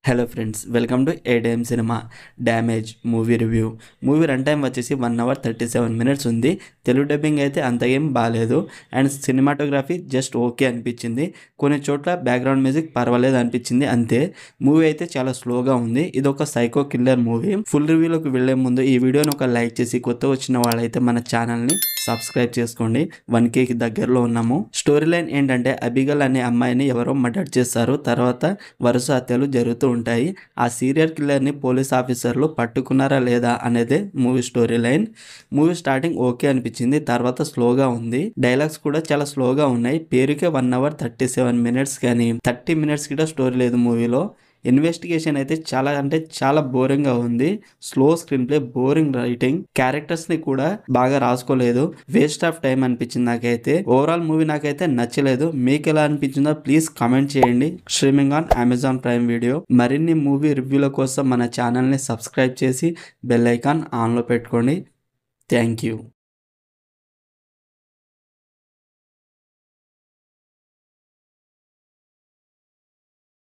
Hello friends, welcome to ఏడేఎం సినిమా damage movie review. Movie run time వచ్చేసి 1 hour 37 minutes ఉంది. తెలుగు డబ్బింగ్ అయితే అంత ఏం బాగాలేదు అండ్ సినిమాటోగ్రఫీ జస్ట్ ఓకే అనిపించింది. కొన్ని చోట్ల బ్యాక్గ్రౌండ్ మ్యూజిక్ పర్వాలేదు అనిపించింది అంతే. మూవీ అయితే చాలా స్లోగా ఉంది. ఇది ఒక సైకో కిల్లర్ మూవీ. ఫుల్ రివ్యూలోకి వెళ్లే ముందు ఈ వీడియోని ఒక లైక్ చేసి కొత్త వచ్చిన వాళ్ళైతే మన ఛానల్ని సబ్స్క్రైబ్ చేసుకోండి. 1Kకి దగ్గరలో ఉన్నాము. స్టోరీ లైన్ ఏంటంటే అబిగల్ అనే అమ్మాయిని ఎవరో మర్డర్ చేస్తారు. తర్వాత వరుస హత్యలు జరుగుతూ ఉంటాయి. ఆ సీరియల్ కిల్లర్ని పోలీస్ ఆఫీసర్లు పట్టుకున్నారా లేదా అనేదే movie story line. Movie starting okay అనిపించింది, తర్వాత స్లోగా ఉంది. డైలాగ్స్ కూడా చాలా స్లోగా ఉన్నాయి. పేరుకే 1 hour 37 minutes కానీ 30 minutes కూడా స్టోరీ లేదు మూవీలో. ఇన్వెస్టిగేషన్ అయితే చాలా అంటే చాలా బోరింగ్ గా ఉంది. Slow screen play, boring writing, characters ని కూడా బాగా రాసుకోలేదు. వేస్ట్ ఆఫ్ టైం అనిపించింది నాకైతే. ఓవరాల్ మూవీ నాకైతే నచ్చలేదు. మీకు ఎలా అనిపించిందో ప్లీజ్ కామెంట్ చేయండి. Streaming on Amazon prime video. మరిన్ని మూవీ రివ్యూల కోసం మన ఛానల్ ని సబ్స్క్రైబ్ చేసి బెల్ ఐకాన్ ఆన్ లో పెట్టుకోండి. Thank you.